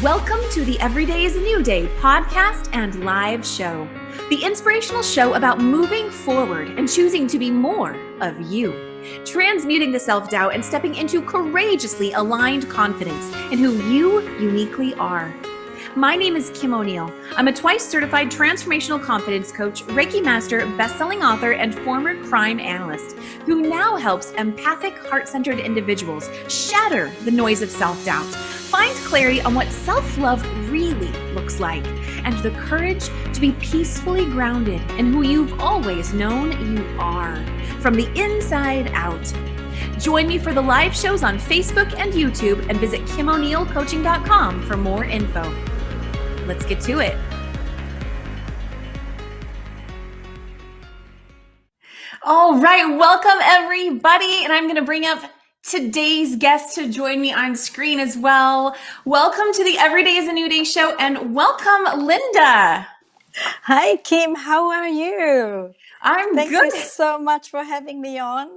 Welcome to the Every Day is a New Day podcast and live show, the inspirational show about moving forward and choosing to be more of you, transmuting the self-doubt and stepping into courageously aligned confidence in who you uniquely are. My name is Kim O'Neill. I'm a twice certified transformational confidence coach, Reiki master, best-selling author, and former crime analyst who now helps empathic, heart-centered individuals shatter the noise of self-doubt, find clarity on what self-love really looks like, and the courage to be peacefully grounded in who you've always known you are, from the inside out. Join me for the live shows on Facebook and YouTube, and visit KimO'NeillCoaching.com for more info. Let's get to it. All right, welcome everybody. And I'm going to bring up today's guest to join me on screen as well. Welcome to the Every Day is a New Day show, and welcome Linda. Hi Kim, how are you? I'm Thank good. you so much for having me on.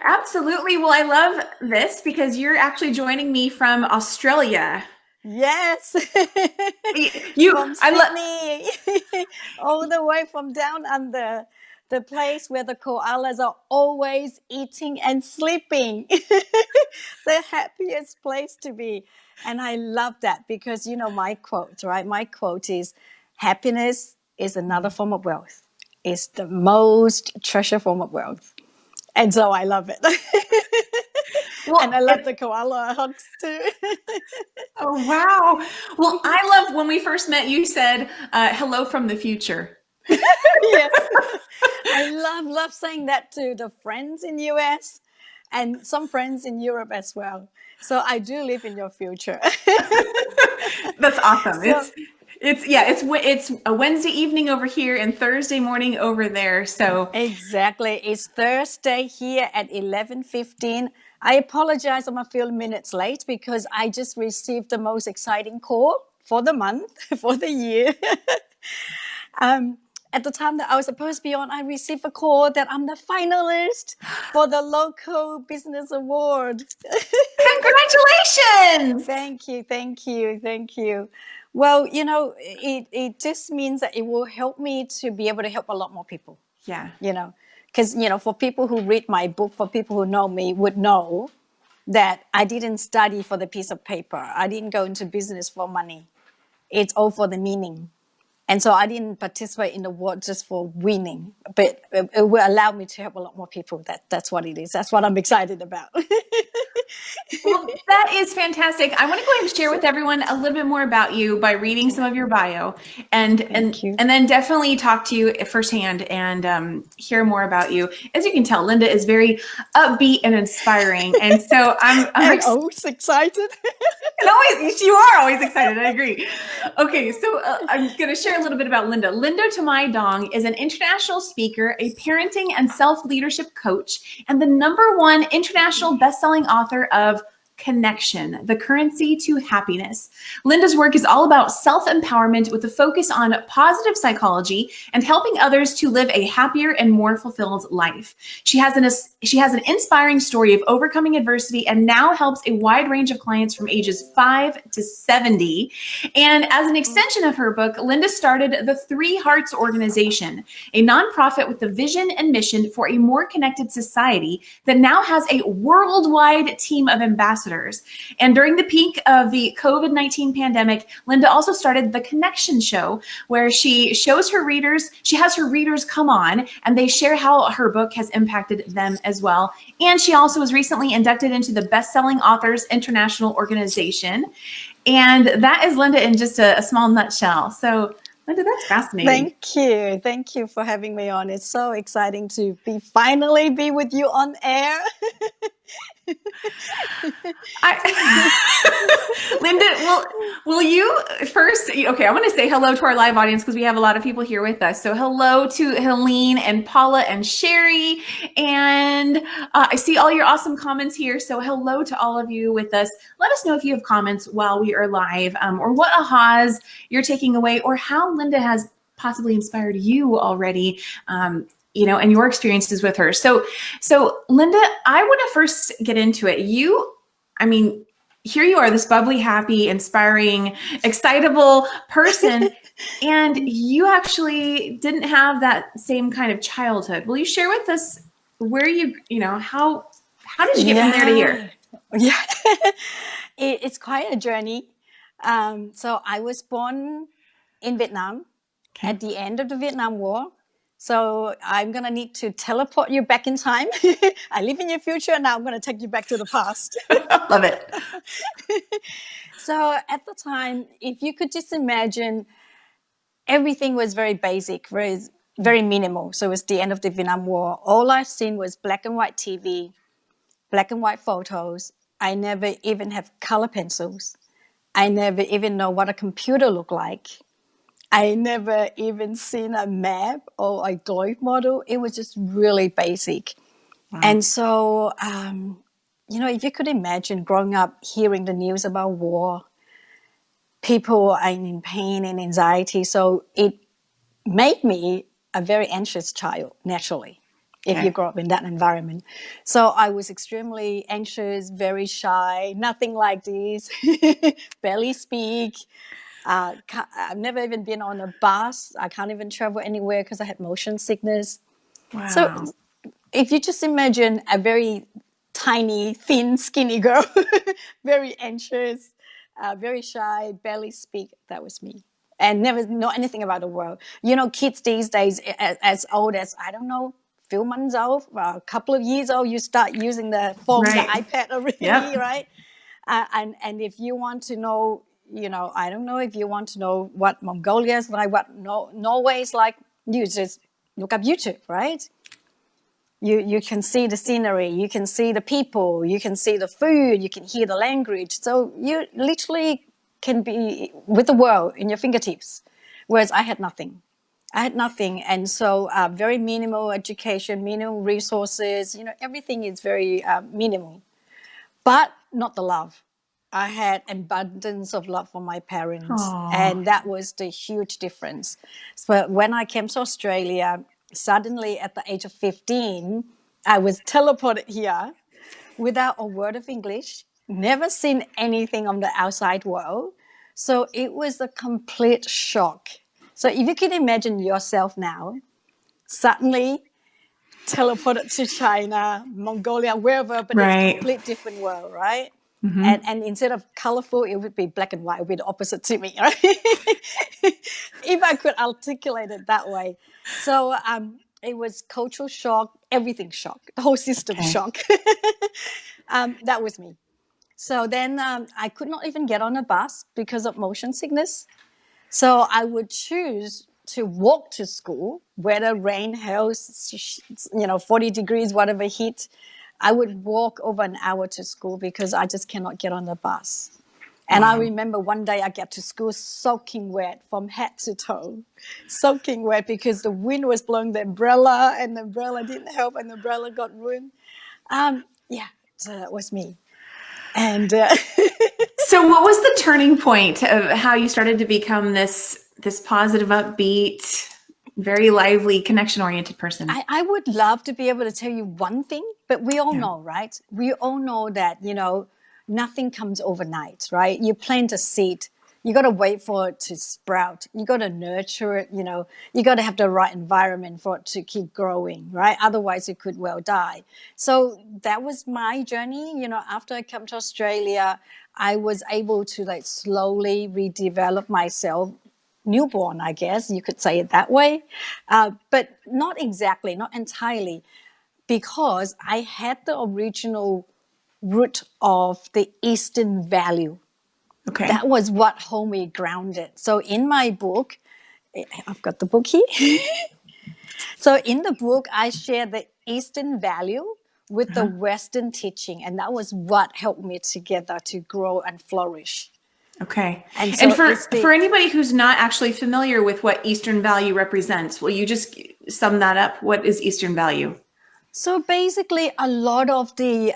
Absolutely. Well, I love this because you're actually joining me from Australia. Yes, from Sydney, all the way from down under, the place where the koalas are always eating and sleeping. The happiest place to be. And I love that because, you know, my quote, right? My quote is, happiness is another form of wealth. It's the most treasured form of wealth. And so I love it. Well, and I love the koala hugs too. Oh, wow. Well, I loved when we first met, you said, hello from the future. Yes. I love saying that to the friends in US and some friends in Europe as well. So I do live in your future. That's awesome. So, it's a Wednesday evening over here and Thursday morning over there. So exactly. It's Thursday here at 11:15. I apologize, I'm a few minutes late because I just received the most exciting call for the month, for the year. At the time that I was supposed to be on, I received a call that I'm the finalist for the Local Business Award. Congratulations! Thank you. Well, you know, it just means that it will help me to be able to help a lot more people. Yeah. You know, because, you know, for people who read my book, for people who know me would know that I didn't study for the piece of paper. I didn't go into business for money. It's all for the meaning. And so I didn't participate in the award just for winning, but it will allow me to help a lot more people. That's what it is. That's what I'm excited about. Well, that is fantastic. I want to go ahead and share with everyone a little bit more about you by reading some of your bio, and then definitely talk to you firsthand and hear more about you. As you can tell, Linda is very upbeat and inspiring, and so I'm always excited. You are always excited. I agree. Okay, so I'm going to share a little bit about Linda. Linda Duong is an international speaker, a parenting and self-leadership coach, and the #1 international best-selling author of Connection, the Currency to Happiness. Linda's work is all about self-empowerment with a focus on positive psychology and helping others to live a happier and more fulfilled life. She has an inspiring story of overcoming adversity and now helps a wide range of clients from ages 5 to 70. And as an extension of her book, Linda started the Three Hearts Organization, a nonprofit with the vision and mission for a more connected society that now has a worldwide team of ambassadors. And during the peak of the COVID-19 pandemic, Linda also started the Connection Show, where she has her readers come on and they share how her book has impacted them as well. And she also was recently inducted into the Best-Selling Authors International Organization. And that is Linda in just a small nutshell. So Linda, that's fascinating. Thank you for having me on. It's so exciting to finally be with you on air. Linda, will you first, okay, I'm going to say hello to our live audience because we have a lot of people here with us. So hello to Helene and Paula and Sherry. And I see all your awesome comments here. So hello to all of you with us. Let us know if you have comments while we are live, or what ahas you're taking away, or how Linda has possibly inspired you already, and your experiences with her. So Linda, I want to first get into it. here you are, this bubbly, happy, inspiring, excitable person, and you actually didn't have that same kind of childhood. Will you share with us where how did you get from there to here? Yeah, it's quite a journey. So I was born in Vietnam at the end of the Vietnam War. So I'm going to need to teleport you back in time. I live in your future. Now I'm going to take you back to the past. Love it. So at the time, if you could just imagine, everything was very basic, very minimal. So it was the end of the Vietnam War. All I've seen was black and white TV, black and white photos. I never even have color pencils. I never even know what a computer looked like. I never even seen a map or a globe model. It was just really basic. Wow. And so, if you could imagine growing up hearing the news about war, people are in pain and anxiety. So it made me a very anxious child, naturally, if you grow up in that environment. So I was extremely anxious, very shy, nothing like this, barely speak. I've never even been on a bus. I can't even travel anywhere because I had motion sickness. Wow. So if you just imagine a very tiny, thin, skinny girl, very anxious, very shy, barely speak, that was me. And never know anything about the world. Kids these days, as old as, I don't know, few months old, a couple of years old, you start using the phone, the iPad already, right? And if you want to know, I don't know, if you want to know what Mongolia is like, what Norway is like, you just look up YouTube, right? You can see the scenery, you can see the people, you can see the food, you can hear the language. So you literally can be with the world in your fingertips. Whereas I had nothing. And so very minimal education, minimal resources, everything is very minimal. But not the love. I had abundance of love from my parents. Aww. And that was the huge difference. So when I came to Australia, suddenly at the age of 15, I was teleported here without a word of English, never seen anything of the outside world. So it was a complete shock. So if you can imagine yourself now, suddenly teleported to China, Mongolia, wherever, but it's a complete different world, right? Mm-hmm. And instead of colorful, it would be black and white. It would be the opposite to me, right? If I could articulate it that way. So it was cultural shock, everything shock, the whole system shock. That was me. So then I could not even get on a bus because of motion sickness. So I would choose to walk to school, whether rain, hail, 40 degrees, whatever heat. I would walk over an hour to school because I just cannot get on the bus. And I remember one day I get to school soaking wet from head to toe, soaking wet because the wind was blowing the umbrella and the umbrella didn't help and the umbrella got ruined. So that was me. And so what was the turning point of how you started to become this positive, upbeat, very lively, connection-oriented person? I would love to be able to tell you one thing, but we all know, right? We all know that, nothing comes overnight, right? You plant a seed. You got to wait for it to sprout. You got to nurture it, you got to have the right environment for it to keep growing, right? Otherwise it could well die. So that was my journey. After I came to Australia, I was able to slowly redevelop myself, newborn, I guess you could say it that way. But not exactly, not entirely, because I had the original root of the Eastern value. Okay. That was what held me grounded. So in my book, I've got the book here. So in the book, I share the Eastern value with the Western teaching. And that was what helped me together to grow and flourish. Okay. And, so for anybody who's not actually familiar with what Eastern value represents, will you just sum that up? What is Eastern value? So basically a lot of the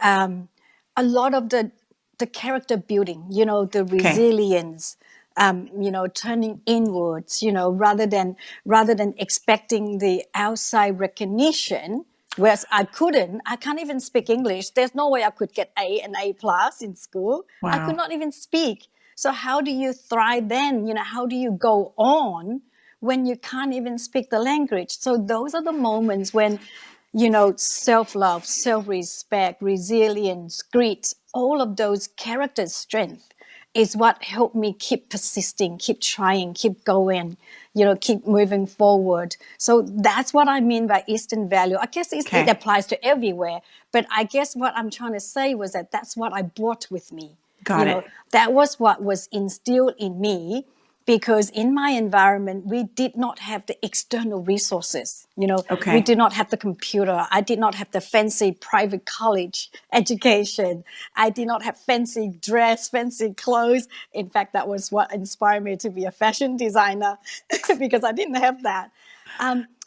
character building, the resilience, turning inwards, rather than expecting the outside recognition. Whereas I can't even speak English. There's no way I could get A plus in school. I could Wow. not even speak. So how do you thrive then? How do you go on when you can't even speak the language? So those are the moments when, self-love, self-respect, resilience, grit, all of those character strength is what helped me keep persisting, keep trying, keep going, keep moving forward. So that's what I mean by Eastern value. I guess it applies to everywhere, but I guess what I'm trying to say was that that's what I brought with me. Got it. That was what was instilled in me, because in my environment, we did not have the external resources. We did not have the computer. I did not have the fancy private college education. I did not have fancy dress, fancy clothes. In fact, that was what inspired me to be a fashion designer because I didn't have that.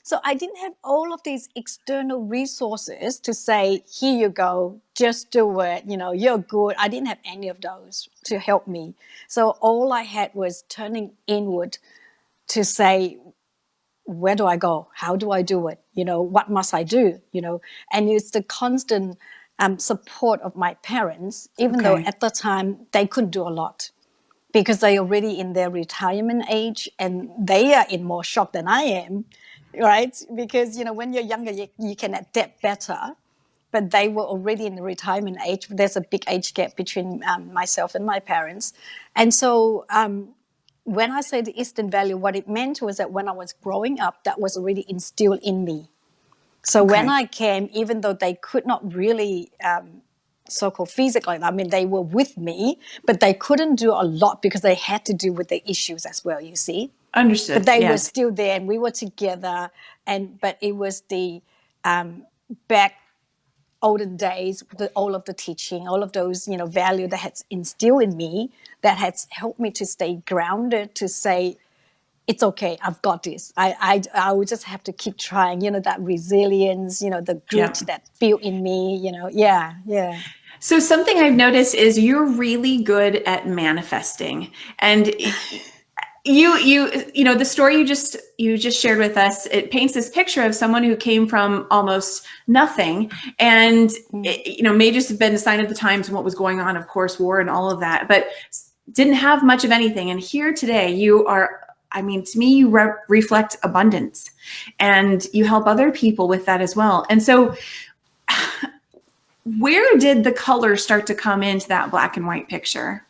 So I didn't have all of these external resources to say, here you go, just do it, you're good. I didn't have any of those to help me. So all I had was turning inward to say, where do I go? How do I do it? What must I do? And it's the constant support of my parents, even though at the time they couldn't do a lot, because they're already in their retirement age and they are in more shock than I am, right? Because, when you're younger, you can adapt better, but they were already in the retirement age. There's a big age gap between myself and my parents. And so when I say the Eastern value, what it meant was that when I was growing up, that was already instilled in me. So when I came, even though they could not really so-called physically, they were with me, but they couldn't do a lot because they had to deal with the issues as well, you see. Understood. But they were still there and we were together. But it was the back olden days, all of the teaching, all of those, value that had instilled in me, that has helped me to stay grounded, to say, it's okay, I've got this. I would just have to keep trying, that resilience, the grit that built in me, yeah. So something I've noticed is you're really good at manifesting, and the story you just shared with us, it paints this picture of someone who came from almost nothing, and it, may just have been a sign of the times and what was going on, of course, war and all of that, but didn't have much of anything. And here today, you are, to me, you reflect abundance, and you help other people with that as well. And so where did the color start to come into that black and white picture?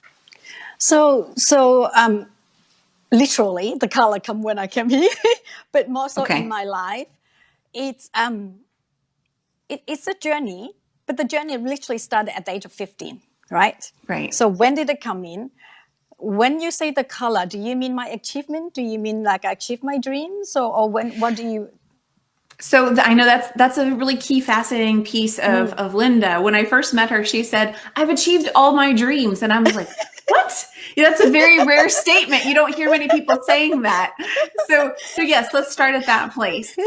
So literally the color come when I came here, but more so in my life, it's a journey, but the journey literally started at the age of 15, right? Right. So when did it come in? When you say the color, do you mean my achievement? Do you mean like I achieved my dreams, or what do you? So I know that's a really key, fascinating piece of Linda. When I first met her, she said, "I've achieved all my dreams," and I was like, "What?" That's a very rare statement. You don't hear many people saying that. So yes, let's start at that place.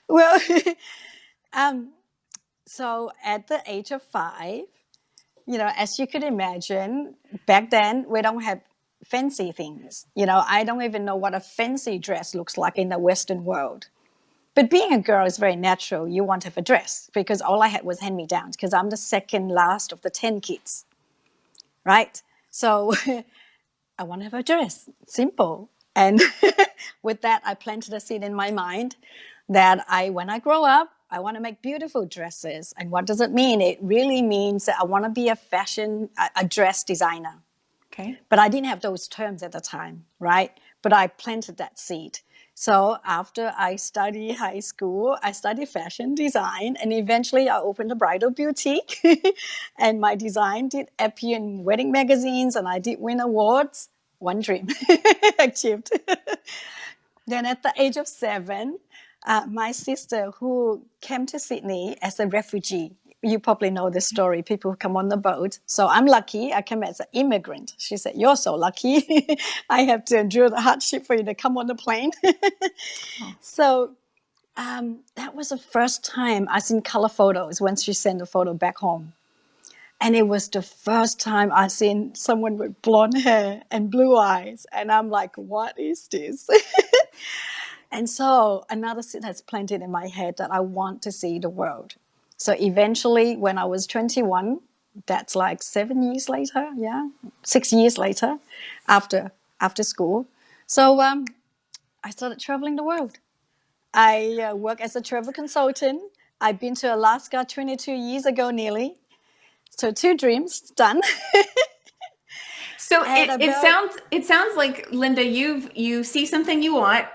Well, so at the age of 5, as you could imagine, back then we don't have fancy things. I don't even know what a fancy dress looks like in the Western world. But being a girl is very natural. You want to have a dress, because all I had was hand-me-downs, because I'm the second last of the 10 kids, right? So I want to have a dress, simple. And with that, I planted a seed in my mind that when I grow up, I want to make beautiful dresses. And what does it mean? It really means that I want to be a dress designer. Okay. But I didn't have those terms at the time, right? But I planted that seed. So after I studied high school, I studied fashion design, and eventually I opened a bridal boutique. And my design did appear in wedding magazines, and I did win awards. One dream achieved. Then at the age of 7, my sister, who came to Sydney as a refugee, you probably know the story, people who come on the boat. So I'm lucky, I came as an immigrant. She said, "You're so lucky. I have to endure the hardship for you to come on the plane." So that was the first time I seen color photos when she sent a photo back home. And it was the first time I seen someone with blonde hair and blue eyes. And I'm like, what is this? And so another seed has planted in my head that I want to see the world. So eventually, when I was 21, that's like 7 years later, 6 years later, after school. So I started traveling the world. I work as a travel consultant. I've been to Alaska 22 years ago, nearly. So 2 dreams done. So it sounds like, Linda, you see something you want,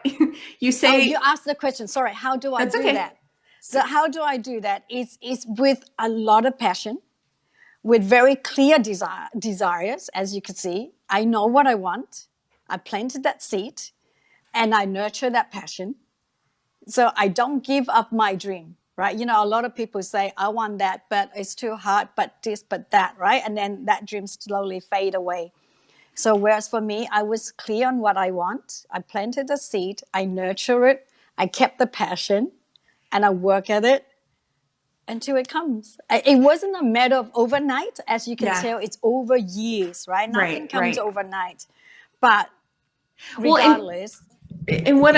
you say. Oh, you asked the question. Sorry, how do I do that? So how do I do that? It's with a lot of passion, with very clear desires, as you can see. I know what I want. I planted that seed, and I nurture that passion. So I don't give up my dream, right? You know, a lot of people say, I want that, but it's too hard, but this, but that, right? And then that dream slowly fade away. So whereas for me, I was clear on what I want. I planted the seed, I nurture it, I kept the passion, and I work at it until it comes. It wasn't a matter of overnight. As you can tell, it's over years, right? Nothing comes overnight. But regardless, and what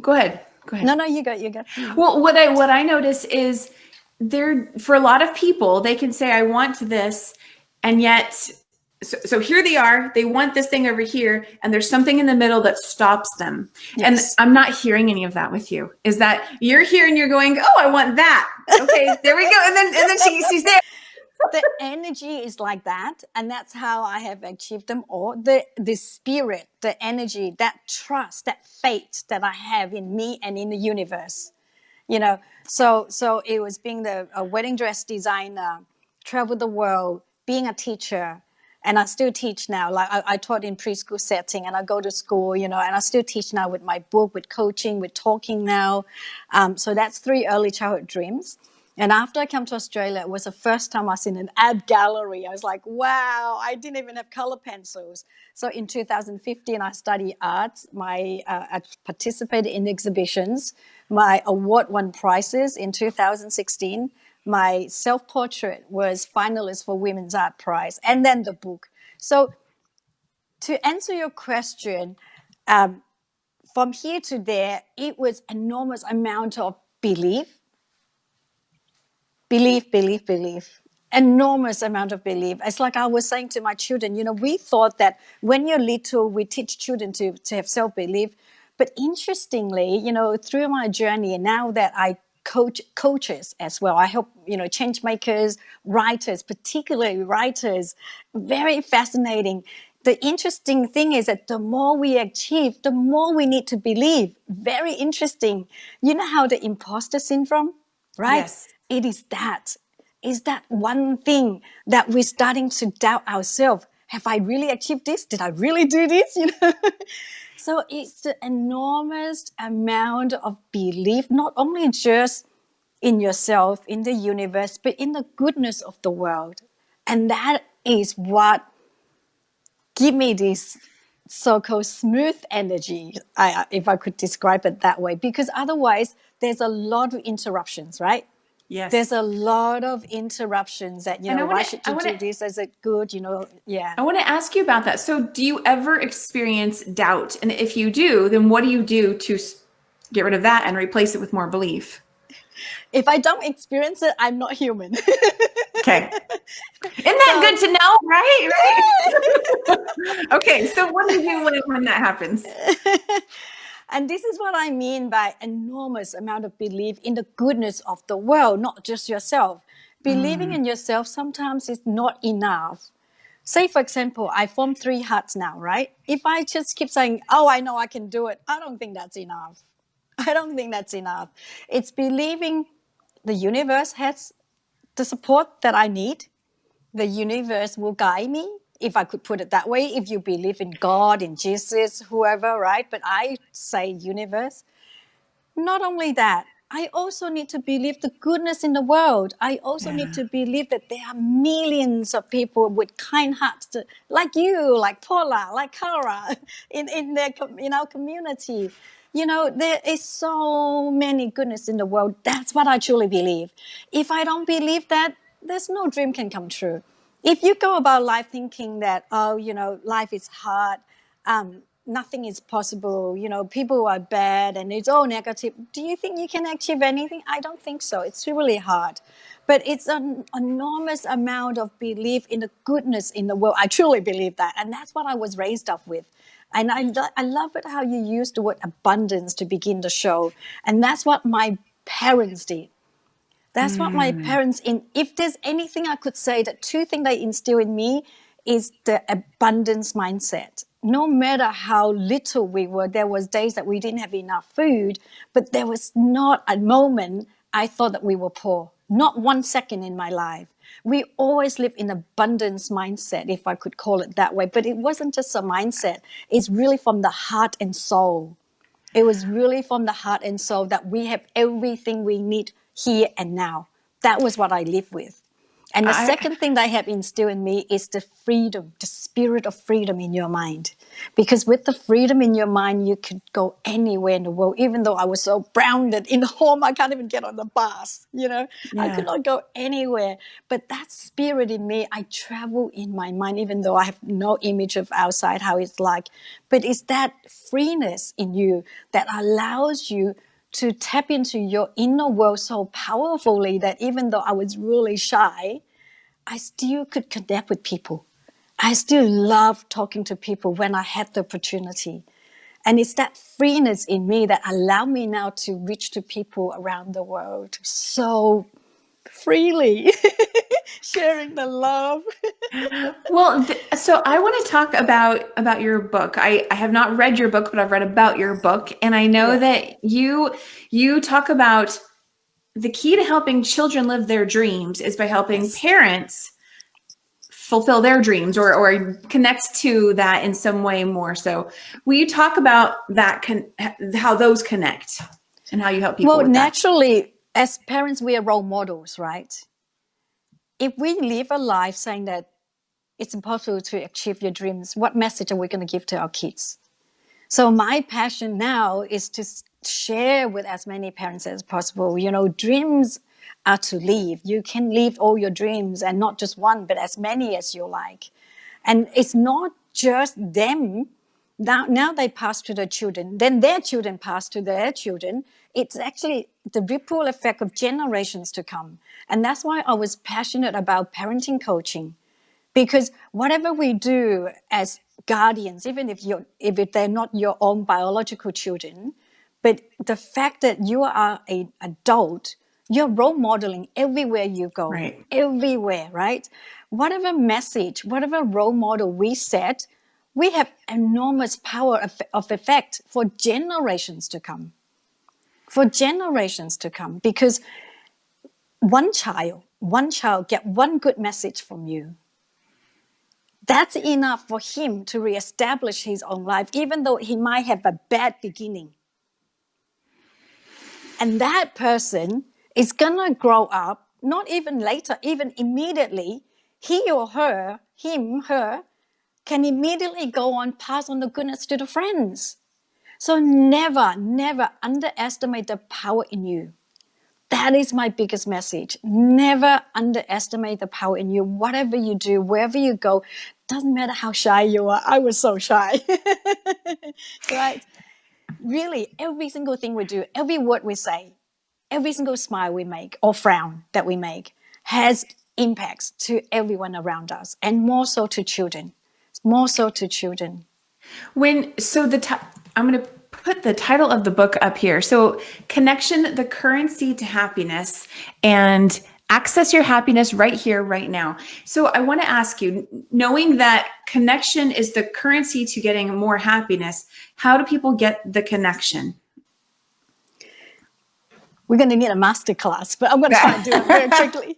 go ahead. No, you go. Well, what I notice is for a lot of people, they can say, I want this, and yet so here they are, they want this thing over here, and there's something in the middle that stops them. Yes. And I'm not hearing any of that with you. Is that you're here and you're going, oh, I want that. Okay, there we go. And then she's there. The energy is like that, and that's how I have achieved them all. The spirit, the energy, that trust, that faith that I have in me and in the universe. You know, so it was being a wedding dress designer, travel the world, being a teacher, and I still teach now. Like I taught in preschool setting, and I go to school, you know, and I still teach now with my book, with coaching, with talking now. So that's 3 early childhood dreams. And after I came to Australia, it was the first time I was in an art gallery. I was like, wow, I didn't even have color pencils. So in 2015, I studied arts. I participated in exhibitions. My award won prizes in 2016. My self-portrait was finalist for Women's Art Prize, and then the book. So to answer your question, from here to there, it was enormous amount of belief. Enormous amount of belief. It's like I was saying to my children, you know, we thought that when you're little, we teach children to have self-belief. But interestingly, you know, through my journey, now that I coaches as well, I help, you know, change makers, writers, particularly writers, very fascinating. The interesting thing is that the more we achieve, the more we need to believe. Very interesting. You know how the imposter syndrome, right? Yes. It is that. Is that one thing that we're starting to doubt ourselves? Have I really achieved this? Did I really do this? You know. So it's the enormous amount of belief, not only just in yourself, in the universe, but in the goodness of the world. And that is what give me this so-called smooth energy, if I could describe it that way, because otherwise there's a lot of interruptions, right? Yes. There's a lot of interruptions that, you know, why should you do this? Is it good? You know, yeah. I want to ask you about that. So do you ever experience doubt? And if you do, then what do you do to get rid of that and replace it with more belief? If I don't experience it, I'm not human. Okay. Isn't that good to know, right? Okay, so what do you do when that happens? And this is what I mean by enormous amount of belief in the goodness of the world, not just yourself. Believing in yourself sometimes is not enough. Say, for example, I form 3 hearts now, right? If I just keep saying, oh, I know I can do it, I don't think that's enough. It's believing the universe has the support that I need. The universe will guide me, if I could put it that way. If you believe in God, in Jesus, whoever, right? But I say universe. Not only that, I also need to believe the goodness in the world. I also need to believe that there are millions of people with kind hearts, like you, like Paula, like Cara, in our community. You know, there is so many goodness in the world. That's what I truly believe. If I don't believe that, there's no dream can come true. If you go about life thinking that, oh, you know, life is hard, nothing is possible, people are bad and it's all negative. Do you think you can achieve anything? I don't think so. It's really hard. But it's an enormous amount of belief in the goodness in the world. I truly believe that. And that's what I was raised up with. And I love it how you use the word abundance to begin the show. And that's what my parents did. That's what my parents, if there's anything I could say, the two things they instill in me is the abundance mindset. No matter how little we were, there was days that we didn't have enough food, but there was not a moment I thought that we were poor. Not 1 second in my life. We always live in abundance mindset, if I could call it that way. But it wasn't just a mindset. It's really from the heart and soul. It was really from the heart and soul that we have everything we need here and now. That was what I live with. And the second thing they have instilled in me is the freedom, the spirit of freedom in your mind. Because with the freedom in your mind, you could go anywhere in the world. Even though I was so grounded in home, I can't even get on the bus, I could not go anywhere. But that spirit in me, I travel in my mind, even though I have no image of outside how it's like. But it's that freeness in you that allows you to tap into your inner world so powerfully that even though I was really shy, I still could connect with people. I still love talking to people when I had the opportunity. And it's that freeness in me that allowed me now to reach to people around the world so freely, sharing the love. Well, so I want to talk about your book. I have not read your book, but I've read about your book, and I know that you talk about the key to helping children live their dreams is by helping parents fulfill their dreams or connect to that in some way more. So will you talk about that, how those connect and how you help people with naturally, as parents, we are role models, right? If we live a life saying that it's impossible to achieve your dreams, what message are we going to give to our kids? So my passion now is to share with as many parents as possible. Dreams are to live. You can live all your dreams, and not just one, but as many as you like. And it's not just them. Now they pass to their children, then their children pass to their children. It's actually the ripple effect of generations to come. And that's why I was passionate about parenting coaching. Because whatever we do as guardians, even if they're not your own biological children, but the fact that you are an adult, you're role modeling everywhere you go, everywhere, right? Whatever message, whatever role model we set, we have enormous power of effect for generations to come. For generations to come, because one child get one good message from you. That's enough for him to reestablish his own life, even though he might have a bad beginning. And that person is going to grow up, not even later, even immediately, he or her, him, her, can immediately go on, pass on the goodness to the friends. So never, never underestimate the power in you. That is my biggest message. Never underestimate the power in you. Whatever you do, wherever you go, doesn't matter how shy you are. I was so shy. Right? Really, every single thing we do, every word we say, every single smile we make or frown that we make has impacts to everyone around us, and more so to children. More so to children. I'm going to put the title of the book up here. So Connection, the Currency to Happiness, and access your happiness right here, right now. So I want to ask you, knowing that connection is the currency to getting more happiness, how do people get the connection? We're going to need a master class, but I'm going to try and do it very quickly.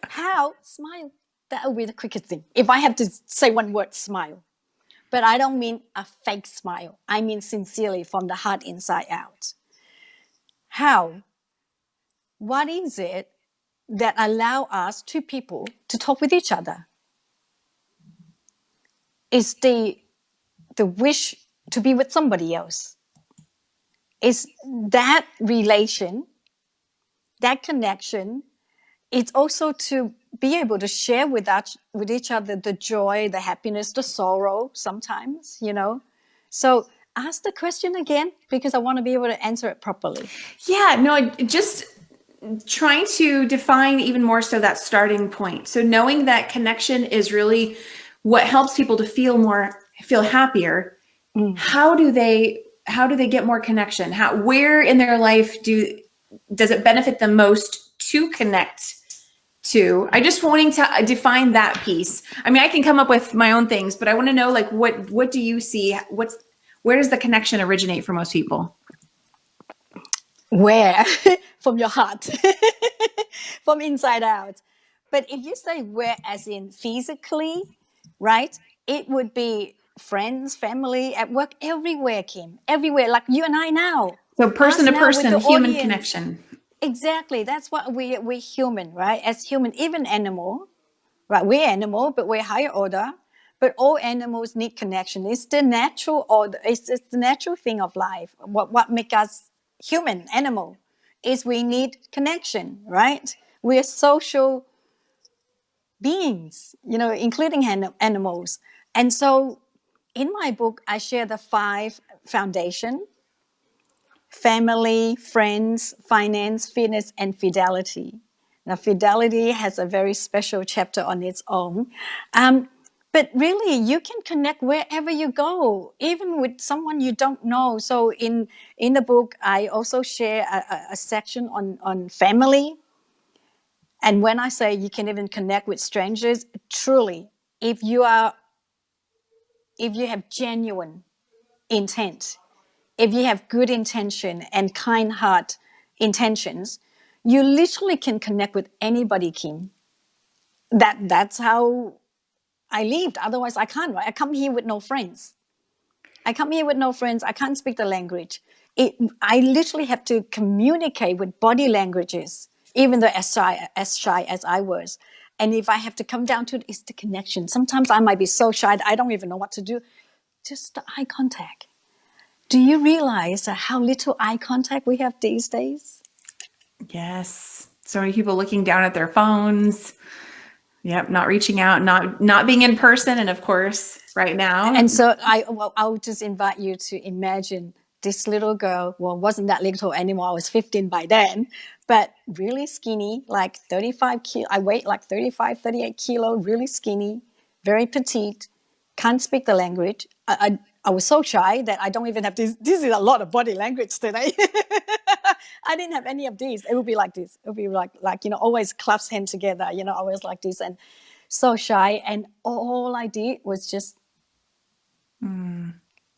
How? Smile. That will be the quickest thing. If I have to say one word, smile. But I don't mean a fake smile. I mean sincerely from the heart inside out. How? What is it that allow us, two people, to talk with each other? Is the wish to be with somebody else. Is that relation, that connection, it's also to be able to share with each other the joy, the happiness, the sorrow sometimes, So ask the question again, because I want to be able to answer it properly. Yeah, no, just trying to define even more so that starting point. So knowing that connection is really what helps people to feel happier. How do they get more connection? Where in their life does it benefit them most to connect to? I just wanting to define that piece. I mean, I can come up with my own things, but I want to know, like, what do you see? Where does the connection originate for most people? Where? From your heart. From inside out. But if you say where as in physically, right, it would be friends, family, at work, everywhere, Kim. Everywhere, like you and I now. So person to Us now with person, the human audience. connection. Exactly. That's what we're human, right? As human, even animal, right? We're animal, but we're higher order. But all animals need connection. It's the natural order. It's the natural thing of life. What makes us human, animal, is we need connection, right? We're social beings, including animals. And so in my book, I share the 5 foundation: family, friends, finance, fitness, and fidelity. Now, fidelity has a very special chapter on its own. But really, you can connect wherever you go, even with someone you don't know. So in the book, I also share a section on family. And when I say you can even connect with strangers, truly, if you have genuine intent, if you have good intention and kind heart intentions, you literally can connect with anybody, Kim. That's how I lived. Otherwise, I can't, right? I come here with no friends. I can't speak the language. I literally have to communicate with body languages, even though as shy as I was. And if I have to come down to it, it's the connection. Sometimes I might be so shy that I don't even know what to do. Just the eye contact. Do you realize how little eye contact we have these days? Yes. So many people looking down at their phones. Yep. Not reaching out, not being in person. And of course, right now. And so I'll just invite you to imagine this little girl. Well, wasn't that little anymore. I was 15 by then, but really skinny, like 35 kilo. I weigh like 35, 38 kilo, really skinny, very petite, can't speak the language. I was so shy that I don't even have this. This is a lot of body language today. I didn't have any of these. It would be like this. It would be like always clasp hands together, always like this, and so shy. And all I did was just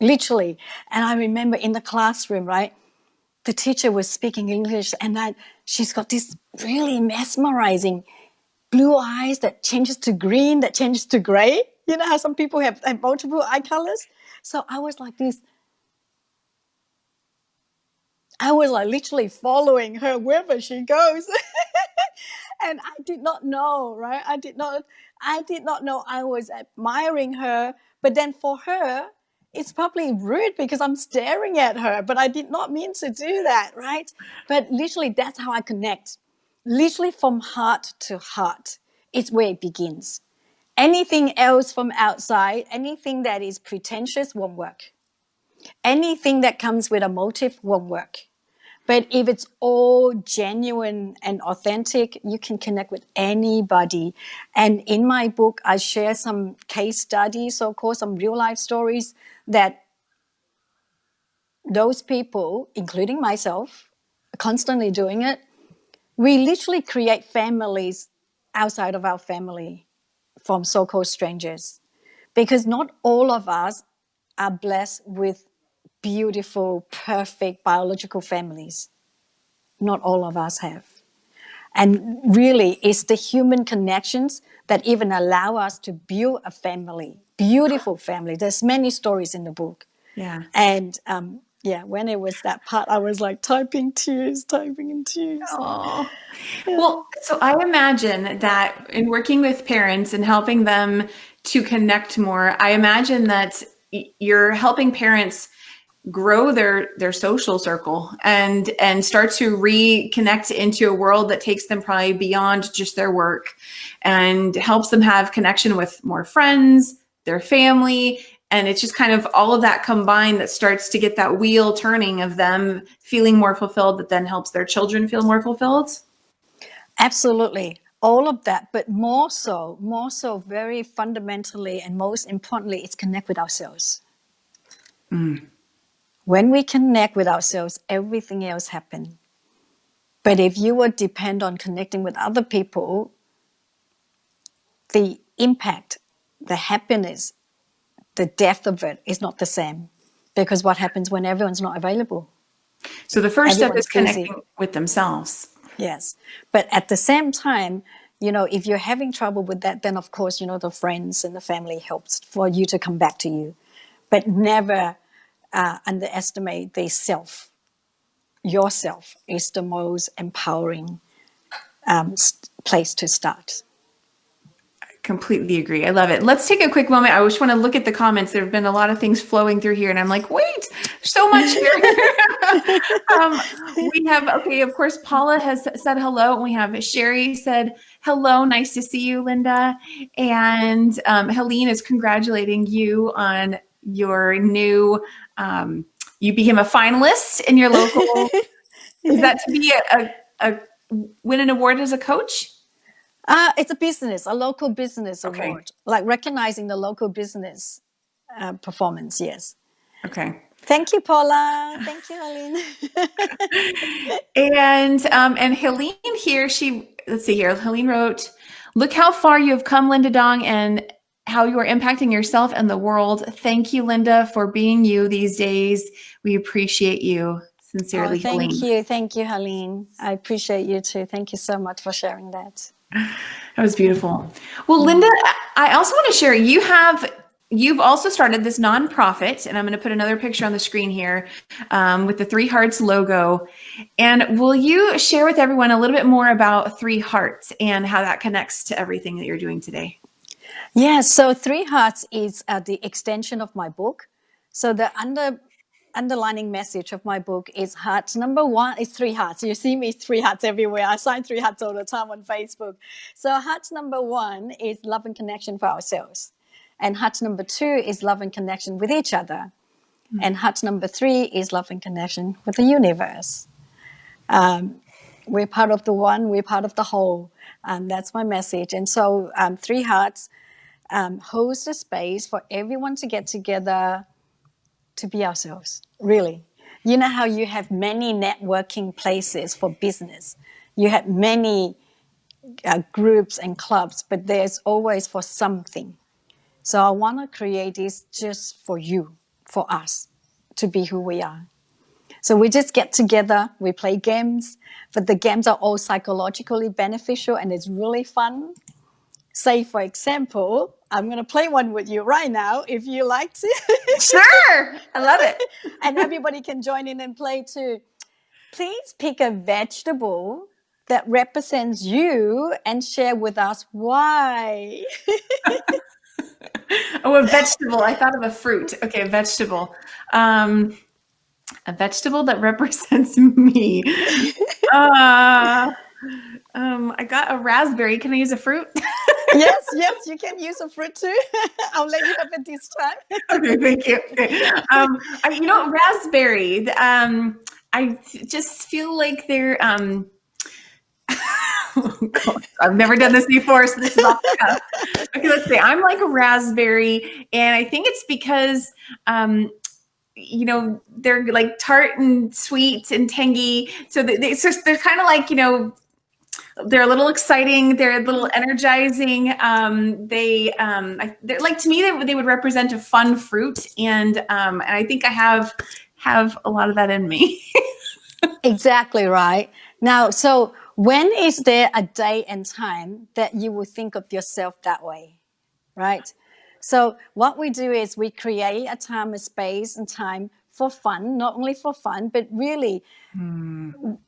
literally. And I remember in the classroom, right, the teacher was speaking English, and that she's got this really mesmerizing blue eyes that changes to green, that changes to gray. You know how some people have multiple eye colors? So I was like this. I was like literally following her wherever she goes. And I did not know, right? I did not know I was admiring her. But then for her, it's probably rude because I'm staring at her, but I did not mean to do that, right? But literally, that's how I connect. Literally from heart to heart. It's where it begins. Anything else from outside, anything that is pretentious won't work. Anything that comes with a motive won't work. But if it's all genuine and authentic, you can connect with anybody. And in my book, I share some case studies, so-called some real life stories that those people, including myself, constantly doing it. We literally create families outside of our family from so-called strangers, because not all of us are blessed with beautiful, perfect biological families. Not all of us have. And really, it's the human connections that even allow us to build a family, beautiful family. There's many stories in the book. Yeah. And when it was that part, I was like typing in tears. Oh, Yeah. well, so I imagine that in working with parents and helping them to connect more, I imagine that you're helping parents grow their social circle and start to reconnect into a world that takes them probably beyond just their work and helps them have connection with more friends, their family, And it's just kind of all of that combined that starts to get that wheel turning of them feeling more fulfilled, that then helps their children feel more fulfilled. Absolutely. All of that, but more so, very fundamentally and most importantly, it's connect with ourselves. When we connect with ourselves, everything else happens. But if you would depend on connecting with other people, the impact, the happiness, the depth of it is not the same. Because what happens when everyone's not available? So the first step is Everyone's busy. connecting with themselves. Yes. But at the same time, if you're having trouble with that, then of course, the friends and the family helps for you to come back to you. But never underestimate the self. Yourself is the most empowering place to start. Completely agree. I love it. Let's take a quick moment. I just want to look at the comments. There have been a lot of things flowing through here, and I'm like, wait, so much here. We have, okay, of course, Paula has said hello, and we have Sherry said hello. Nice to see you, Linda. And Helene is congratulating you on your new, you became a finalist in your local. Is that to be a win an award as a coach? It's a local business award, like recognizing the local business performance. Yes. Okay. Thank you, Paula. Thank you, Helene. And Helene here, let's see here. Helene wrote, "Look how far you have come, Linda Duong, and how you are impacting yourself and the world. Thank you, Linda, for being you these days. We appreciate you. Sincerely, thank Helene." Thank you, Helene. I appreciate you too. Thank you so much for sharing that. That was beautiful. Well, Linda, I also want to share, you've also started this nonprofit, and I'm going to put another picture on the screen here with the Three Hearts logo. And will you share with everyone a little bit more about Three Hearts and how that connects to everything that you're doing today? Yeah, so Three Hearts is the extension of my book. So the underlining message of my book is heart number one is three hearts. You see me three hearts everywhere. I sign three hearts all the time on Facebook. So heart number one is love and connection for ourselves. And heart number two is love and connection with each other. And heart number three is love and connection with the universe. We're part of the one, we're part of the whole. That's my message. And so Three Hearts holds a space for everyone to get together to be ourselves, really. You know how you have many networking places for business. You have many groups and clubs, but there's always for something. So I want to create this just for you, for us, to be who we are. So we just get together, we play games, but the games are all psychologically beneficial and it's really fun. Say, for example, I'm going to play one with you right now, if you like to. Sure. I love it. And everybody can join in and play too. Please pick a vegetable that represents you and share with us why. Oh, a vegetable. I thought of a fruit. Okay, a vegetable. A vegetable that represents me. I got a raspberry. Can I use a fruit? Yes, you can use a fruit too. I'll let you have it this time. Okay, thank you. Okay. Raspberry. I just feel like they're. I've never done this before, so this is off the cuff. Okay, let's see. I'm like a raspberry, and I think it's because they're like tart and sweet and tangy. So they're kind of like, they're a little exciting. They're a little energizing. They're like, to me, they would represent a fun fruit. And I think I have a lot of that in me. Exactly right. Now, so when is there a day and time that you will think of yourself that way, right? So what we do is we create a time, a space and time for fun, not only for fun, but really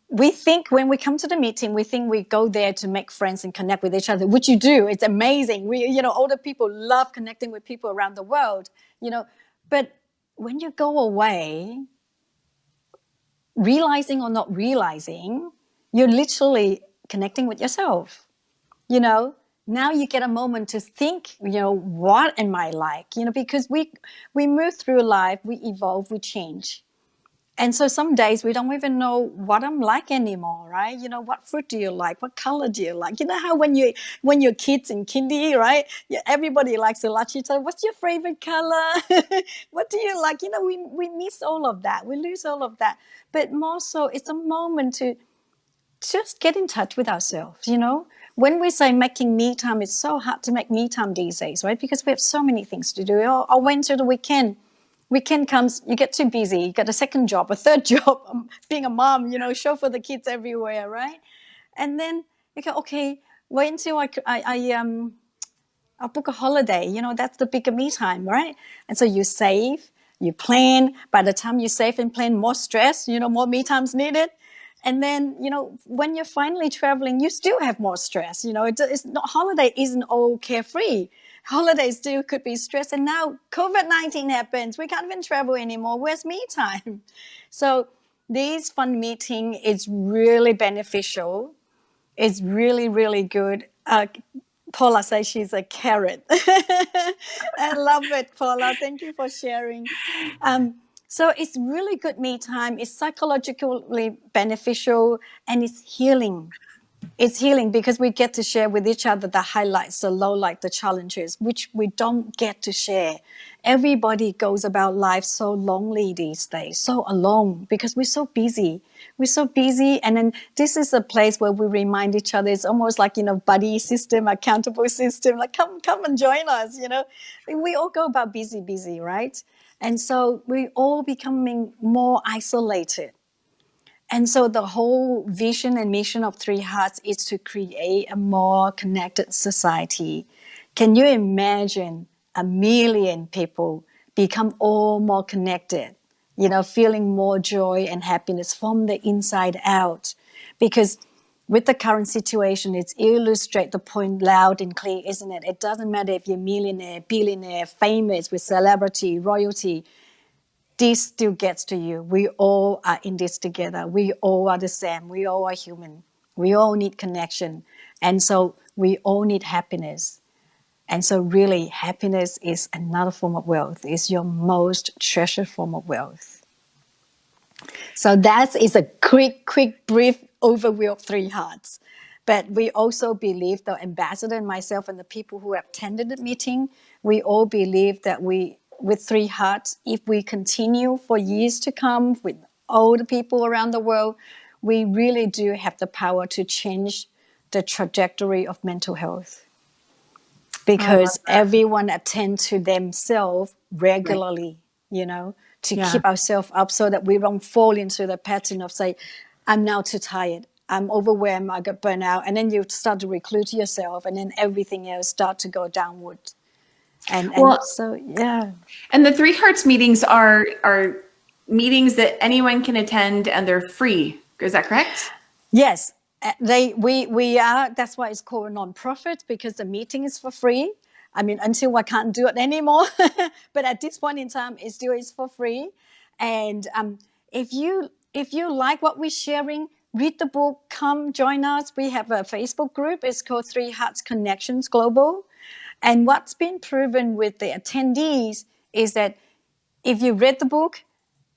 we think when we come to the meeting, we think we go there to make friends and connect with each other, which you do. It's amazing. Older people love connecting with people around the world, but when you go away, realizing or not realizing, you're literally connecting with yourself. now you get a moment to think, what am I like? Because we move through life, we evolve, we change. And so some days we don't even know what I'm like anymore, right? What fruit do you like? What color do you like? You know how when you're kids in kindy, right? Yeah, everybody likes a lachita. What's your favorite color? What do you like? We miss all of that. We lose all of that. But more so, it's a moment to just get in touch with ourselves. When we say making me time, it's so hard to make me time these days, right? Because we have so many things to do. Or when to the weekend comes, you get too busy, you get a second job, a third job, being a mom, chauffeur the kids everywhere, right? And then you go, okay, wait until I'll book a holiday. That's the bigger me time, right? And so you save, you plan. By the time you save and plan, more stress, more me time's needed. And then, when you're finally traveling, you still have more stress. It's not, holiday isn't all carefree. Holiday still could be stress. And now COVID-19 happens. We can't even travel anymore. Where's me time? So this fun meeting is really beneficial. It's really, really good. Paula says she's a carrot. I love it, Paula. Thank you for sharing. So it's really good me time. It's psychologically beneficial and it's healing. It's healing because we get to share with each other the highlights, the lowlights, the challenges, which we don't get to share. Everybody goes about life so lonely these days, so alone, because we're so busy. We're so busy. And then this is a place where we remind each other. It's almost like, buddy system, accountable system, like come and join us, We all go about busy, right? And so we all becoming more isolated. And so the whole vision and mission of Three Hearts is to create a more connected society. Can you imagine 1,000,000 people become all more connected, feeling more joy and happiness from the inside out? Because with the current situation, it illustrates the point loud and clear, isn't it? It doesn't matter if you're millionaire, billionaire, famous, with celebrity, royalty, this still gets to you. We all are in this together. We all are the same. We all are human. We all need connection. And so we all need happiness. And so really happiness is another form of wealth. It's your most treasured form of wealth. So that is a quick, brief overview of Three Hearts. But we also believe, the ambassador and myself and the people who attended the meeting, we all believe that with Three Hearts, if we continue for years to come with all the people around the world, we really do have the power to change the trajectory of mental health. Because everyone attend to themselves regularly, to keep ourselves up so that we don't fall into the pattern of say, I'm now too tired, I'm overwhelmed, I got burnt out. And then you start to reclude yourself and then everything else start to go downward. And so, yeah. And the Three Hearts meetings are meetings that anyone can attend and they're free. Is that correct? Yes. We are, that's why it's called a non-profit, because the meeting is for free. I mean, until I can't do it anymore. But at this point in time, it still is for free. And if you like what we're sharing, read the book, come join us. We have a Facebook group. It's called Three Hearts Connections Global. And what's been proven with the attendees is that if you read the book,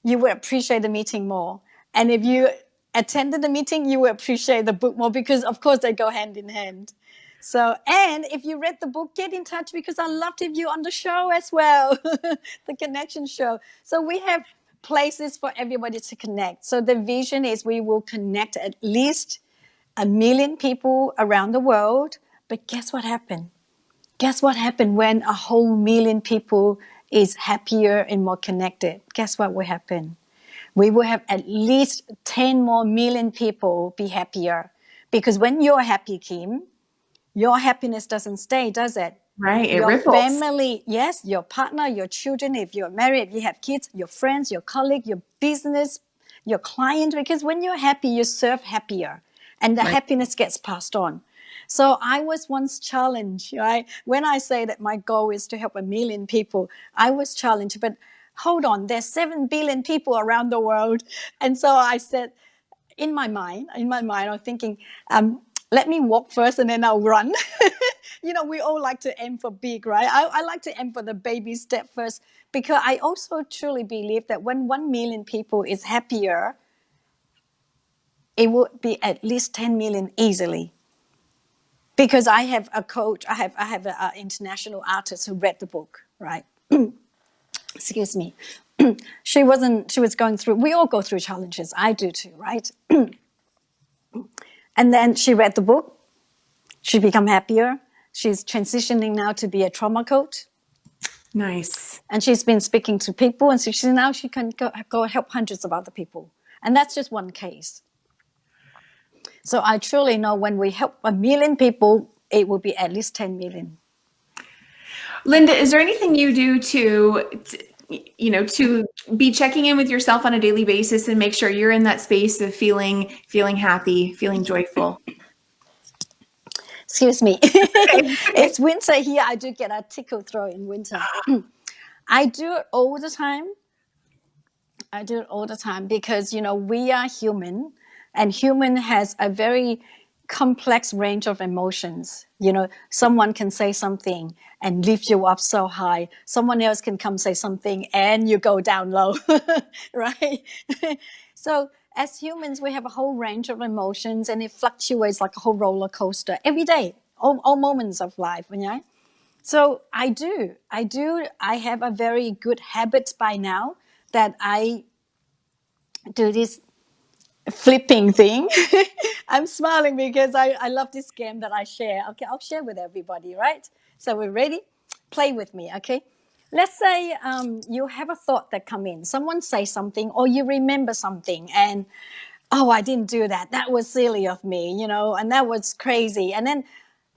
you will appreciate the meeting more. And if you attended the meeting, you will appreciate the book more, because of course they go hand in hand. So, and if you read the book, get in touch, because I love to have you on the show as well, the connection show. So we have places for everybody to connect. So the vision is we will connect at least 1,000,000 people around the world. But guess what happened? Guess what happened when a whole 1,000,000 people is happier and more connected? Guess what will happen? We will have at least 10 more million people be happier. Because when you're happy, Kim, your happiness doesn't stay, does it? Right. It your ripples. Family, yes, your partner, your children, if you're married, if you have kids, your friends, your colleague, your business, your client. Because when you're happy, you serve happier. And the happiness gets passed on. So I was once challenged, right? When I say that my goal is to help 1,000,000 people, I was challenged. But hold on, there's 7 billion people around the world. And so I said, in my mind, I'm thinking, let me walk first and then I'll run. We all like to aim for big, right? I like to aim for the baby step first, because I also truly believe that when 1 million people is happier, it would be at least 10 million easily. Because I have a coach, I have an international artist who read the book, right? Excuse me. She was going through, we all go through challenges. I do too, right? And then she read the book. She become happier. She's transitioning now to be a trauma coach. Nice. And she's been speaking to people, and so now she can go help hundreds of other people. And that's just one case. So I truly know when we help 1 million people, it will be at least 10 million. Linda, is there anything you do to be checking in with yourself on a daily basis and make sure you're in that space of feeling happy, feeling joyful? Excuse me. It's winter here. I do get a tickle throat in winter. I do it all the time. Because, we are human, and human has a very complex range of emotions. Someone can say something and lift you up so high. Someone else can come say something and you go down low, right? So as humans, we have a whole range of emotions, and it fluctuates like a whole roller coaster every day, all moments of life, right? So I have a very good habit by now that I do this flipping thing. I'm smiling because I love this game that I share. Okay, I'll share with everybody, right? So we're ready? Play with me, okay? Let's say you have a thought that come in. Someone say something, or you remember something, and I didn't do that. That was silly of me, and that was crazy. And then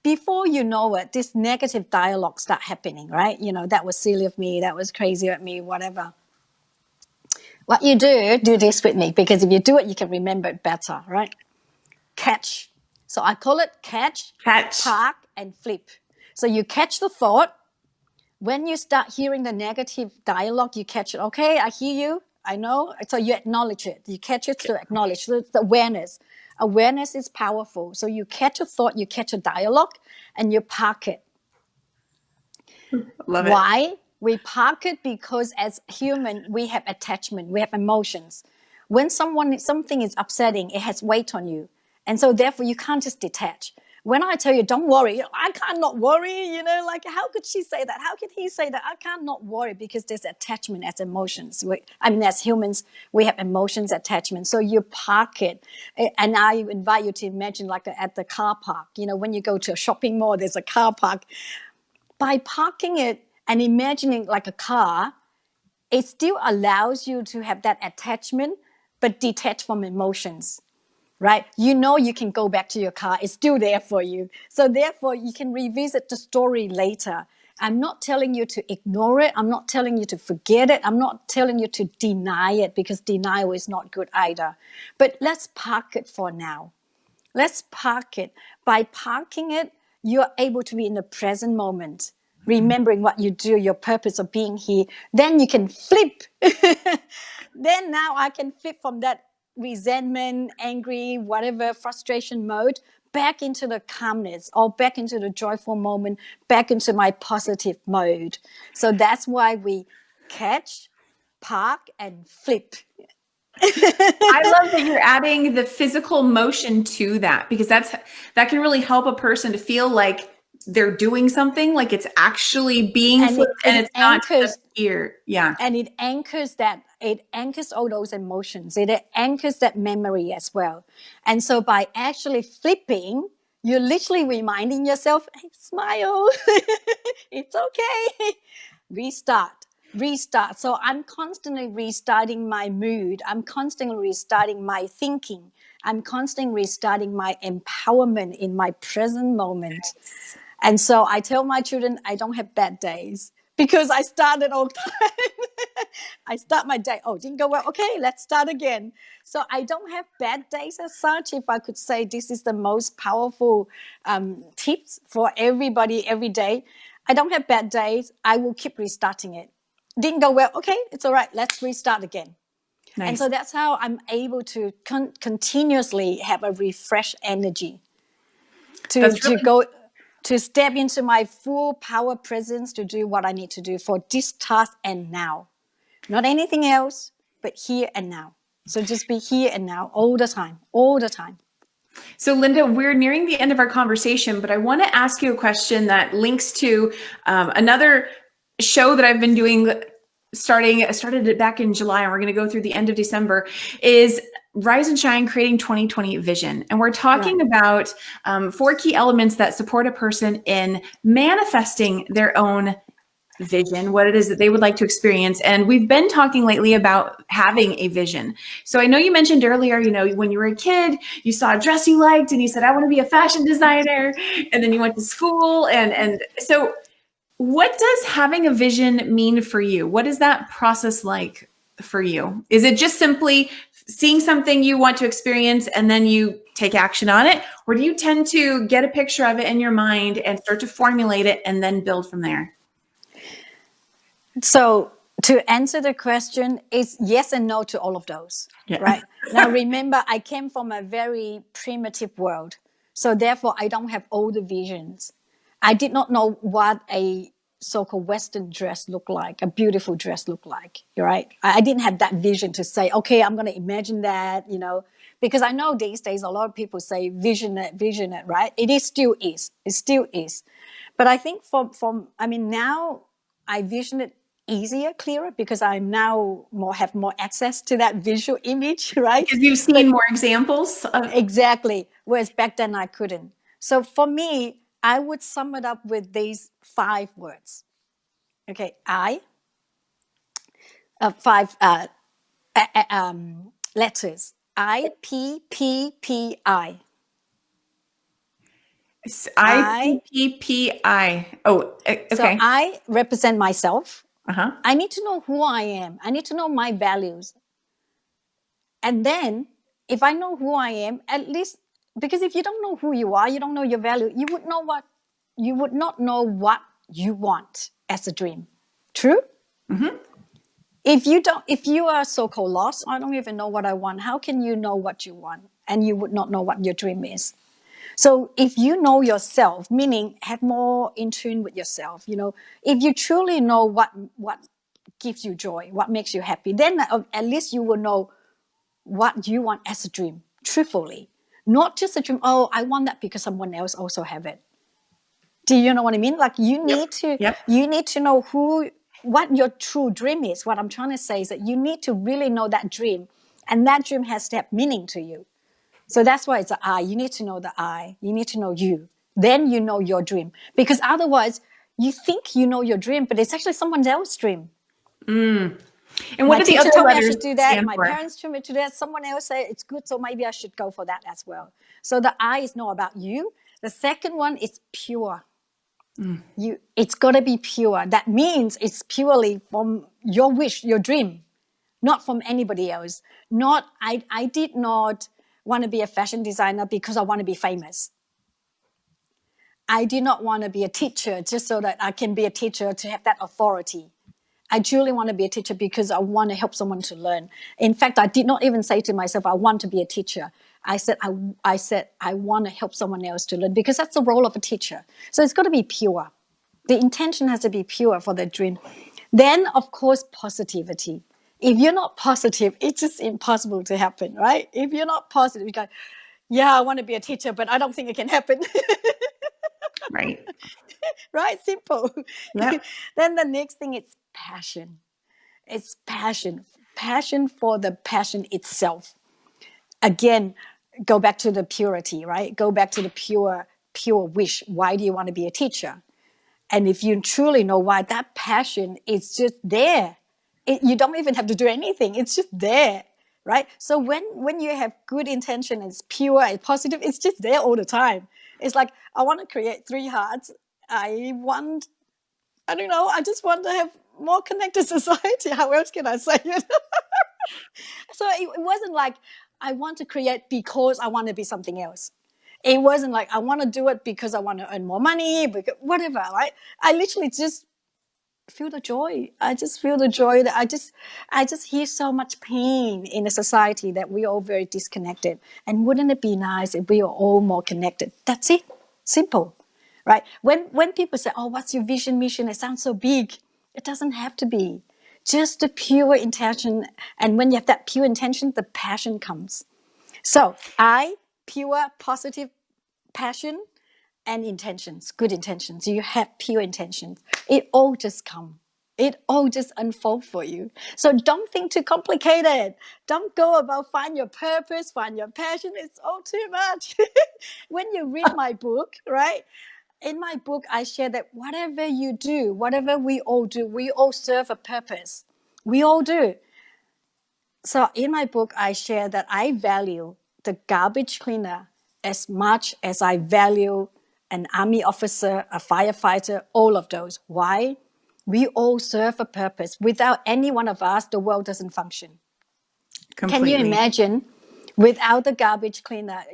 before you know it, this negative dialogue start happening, right? That was silly of me. That was crazy of me, whatever. What you do this with me, because if you do it, you can remember it better, right? Catch. So I call it catch, park, and flip. So you catch the thought. When you start hearing the negative dialogue, you catch it. Okay, I hear you. I know. So you acknowledge it. You catch it to acknowledge. So it's the awareness. Awareness is powerful. So you catch a thought, you catch a dialogue, and you park it. Love it. Why? We park it because as human, we have attachment, we have emotions. When something is upsetting, it has weight on you. And so therefore you can't just detach. When I tell you, don't worry, I can't not worry, like how could she say that? How could he say that? I can't not worry, because there's attachment as emotions. As humans, we have emotions, attachment. So you park it. And I invite you to imagine like at the car park, when you go to a shopping mall, there's a car park. By parking it and imagining like a car, it still allows you to have that attachment, but detach from emotions, right? You can go back to your car. It's still there for you. So therefore, you can revisit the story later. I'm not telling you to ignore it. I'm not telling you to forget it. I'm not telling you to deny it, because denial is not good either. But let's park it for now. Let's park it. By parking it, you're able to be in the present moment, remembering what you do, your purpose of being here. Then you can flip. Then now I can flip from that resentment, angry, whatever, frustration mode back into the calmness, or back into the joyful moment, back into my positive mode. So that's why we catch, park, and flip. I love that you're adding the physical motion to that, because that can really help a person to feel like they're doing something, like it's actually being flipped, and it's not just here. Yeah. And it anchors all those emotions. It anchors that memory as well. And so by actually flipping, you're literally reminding yourself, hey, smile. It's okay. Restart. So I'm constantly restarting my mood. I'm constantly restarting my thinking. I'm constantly restarting my empowerment in my present moment. And so I tell my children, I don't have bad days, because I start it all the time. I start my day. Oh, didn't go well. Okay, let's start again. So I don't have bad days as such. If I could say this is the most powerful tips for everybody every day. I don't have bad days. I will keep restarting it. Didn't go well. Okay, it's all right. Let's restart again. Nice. And so that's how I'm able to continuously have a refreshed energy to go. to step into my full power presence to do what I need to do for this task and now. Not anything else, but here and now. So just be here and now all the time, all the time. So, Linda, we're nearing the end of our conversation, but I want to ask you a question that links to another show that I've been doing. Started it back in July, and we're going to go through the end of December. Is Rise and Shine Creating 2020 Vision, and we're talking about 4 key elements that support a person in manifesting their own vision, what it is that they would like to experience. And we've been talking lately about having a vision. So I know you mentioned earlier, you know, when you were a kid, you saw a dress you liked and you said, I want to be a fashion designer. And then you went to school. And so what does having a vision mean for you? What is that process like for you? Is it just simply seeing something you want to experience and then you take action on it? Or do you tend to get a picture of it in your mind and start to formulate it and then build from there? So to answer the question is yes and no to all of those, right? Now, remember, I came from a very primitive world. So therefore, I don't have all the visions. I did not know what a so-called Western dress looked like, a beautiful dress looked like, right? I didn't have that vision to say, okay, I'm going to imagine that, you know, because I know these days a lot of people say vision it, right? It still is. But I think now I vision it easier, clearer, because I now have more access to that visual image, right? Because you've seen more examples of Exactly. Whereas back then I couldn't. So for me, I would sum it up with these 5 words. Okay, letters. IPPPI. IPPI. Oh, okay. So I represent myself. Uh-huh. I need to know who I am. I need to know my values. And then if I know who I am, at least, because if you don't know who you are, you don't know your value, you would not know what you want as a dream. True? Mm-hmm. If you are so-called lost, I don't even know what I want. How can you know what you want? And you would not know what your dream is. So if you know yourself, meaning have more in tune with yourself, you know, if you truly know what gives you joy, what makes you happy, then at least you will know what you want as a dream, truthfully. Not just a dream, oh, I want that because someone else also have it. Do you know what I mean? Like you need to know what your true dream is. What I'm trying to say is that you need to really know that dream, and that dream has to have meaning to you. So that's why it's an I. You need to know the I. You need to know you. Then you know your dream. Because otherwise, you think you know your dream, but it's actually someone else's dream. And what do the other told me I letters should do that. stand My for? parents told me to do that. Someone else said it's good, so maybe I should go for that as well. So the I is not about you. The second one is pure. It's got to be pure. That means it's purely from your wish, your dream, not from anybody else. I did not want to be a fashion designer because I want to be famous. I did not want to be a teacher just so that I can be a teacher to have that authority. I truly want to be a teacher because I want to help someone to learn. In fact, I did not even say to myself, I want to be a teacher. I said I want to help someone else to learn because that's the role of a teacher. So it's got to be pure. The intention has to be pure for the dream. Then, of course, positivity. If you're not positive, it's just impossible to happen, right? If you're not positive, you go, yeah, I want to be a teacher, but I don't think it can happen. Right. Right? Simple. Yep. Then the next thing is passion. It's passion. Passion for the passion itself. Again, go back to the purity, right? Go back to the pure wish. Why do you want to be a teacher? And if you truly know why, that passion is just there. You don't even have to do anything. It's just there, right? So when you have good intention, it's pure, it's positive, it's just there all the time. It's like, I want to create 3 hearts. I don't know, I just want to have more connected society. How else can I say it? So it wasn't like I want to create because I want to be something else. It wasn't like I want to do it because I want to earn more money, because whatever, right? I literally just feel the joy. I just feel the joy that I just hear so much pain in a society that we're all very disconnected. And wouldn't it be nice if we are all more connected? That's it. Simple. right? When people say, oh, what's your vision, mission? It sounds so big. It doesn't have to be. Just the pure intention. And when you have that pure intention, the passion comes. So pure, positive passion and intentions, good intentions. You have pure intentions. It all just come. It all just unfold for you. So don't think too complicated. Don't go about find your purpose, find your passion. It's all too much. When you read my book, right? In my book, I share that whatever you do, whatever we all do, we all serve a purpose. We all do. So in my book, I share that I value the garbage cleaner as much as I value an army officer, a firefighter, all of those. Why? We all serve a purpose. Without any one of us, the world doesn't function. Completely. Can you imagine? Without the garbage cleaner,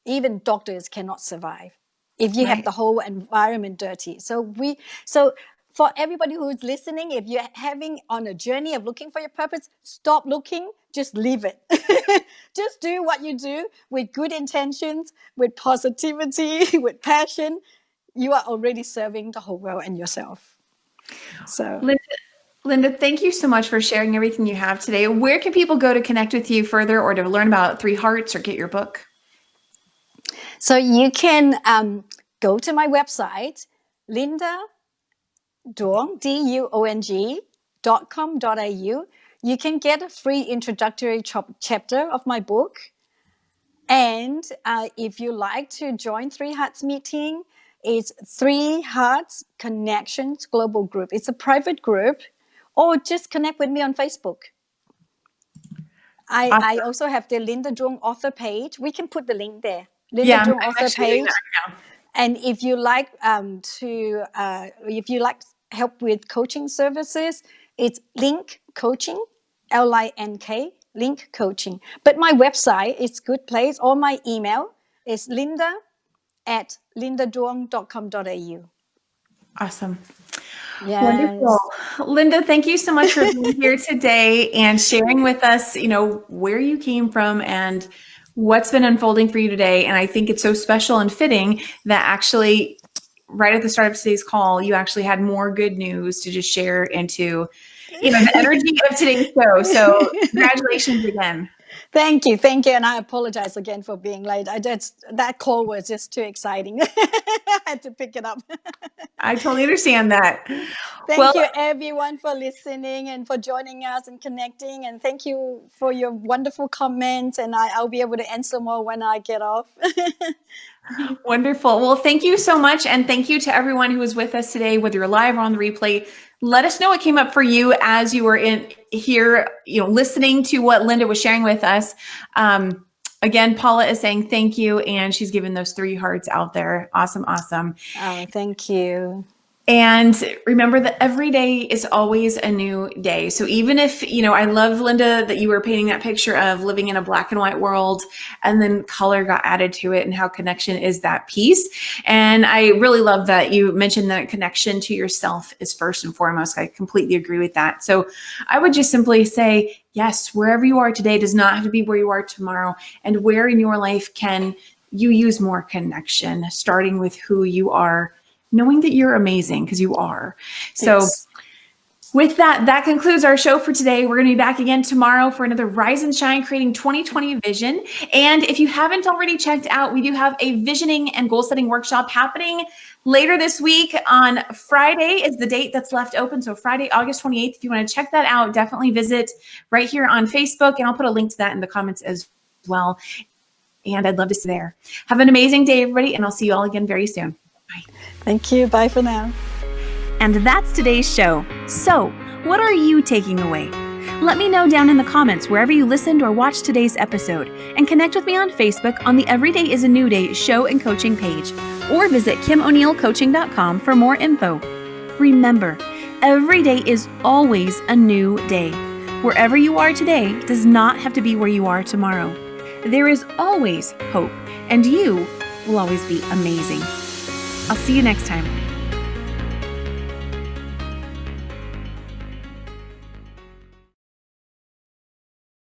even doctors cannot survive if you have the whole environment dirty. So for everybody who is listening, if you're having on a journey of looking for your purpose, stop looking, just leave it. Just do what you do with good intentions, with positivity, with passion. You are already serving the whole world and yourself. So Linda, thank you so much for sharing everything you have today. Where can people go to connect with you further or to learn about Three Hearts or get your book? So you can go to my website, Duong, Duong.com.au. You can get a free introductory chapter of my book. And if you like to join Three Hearts meeting, it's Three Hearts Connections Global Group. It's a private group, or just connect with me on Facebook. I also have the Linda Duong author page. We can put the link there. Linda Duong author page. And if you like help with coaching services, it's Link Coaching, LINK, Link Coaching. But my website is good place, or my email is linda@lindaduong.com.au. Awesome. Yes. Wonderful. Linda, thank you so much for being here today and sharing with us, where you came from and what's been unfolding for you today. And I think it's so special and fitting that actually right at the start of today's call, you actually had more good news to just share into, the energy of today's show. So congratulations again. Thank you. And I apologize again for being late. That call was just too exciting. I had to pick it up. I totally understand that. Thank you everyone for listening and for joining us and connecting. And thank you for your wonderful comments. And I'll be able to answer more when I get off. Wonderful. Well, thank you so much. And thank you to everyone who was with us today, whether you're live or on the replay. Let us know what came up for you as you were in here, listening to what Linda was sharing with us. Again, Paula is saying thank you, and she's given those 3 hearts out there. Awesome. Oh, thank you. And remember that every day is always a new day. So even if, I love, Linda, that you were painting that picture of living in a black and white world and then color got added to it and how connection is that piece. And I really love that you mentioned that connection to yourself is first and foremost. I completely agree with that. So I would just simply say, yes, wherever you are today does not have to be where you are tomorrow. And where in your life can you use more connection, starting with who you are, knowing that you're amazing, because you are. So yes. With that concludes our show for today. We're going to be back again tomorrow for another Rise and Shine Creating 2020 Vision. And if you haven't already checked out, we do have a visioning and goal setting workshop happening later this week. On Friday is the date that's left open. So Friday, August 28th. If you want to check that out, definitely visit right here on Facebook. And I'll put a link to that in the comments as well. And I'd love to see you there. Have an amazing day, everybody. And I'll see you all again very soon. Bye. Thank you. Bye for now. And that's today's show. So, what are you taking away? Let me know down in the comments wherever you listened or watched today's episode, and connect with me on Facebook on the Everyday is a New Day show and coaching page, or visit KimO'NeillCoaching.com for more info. Remember, every day is always a new day. Wherever you are today does not have to be where you are tomorrow. There is always hope, and you will always be amazing. I'll see you next time.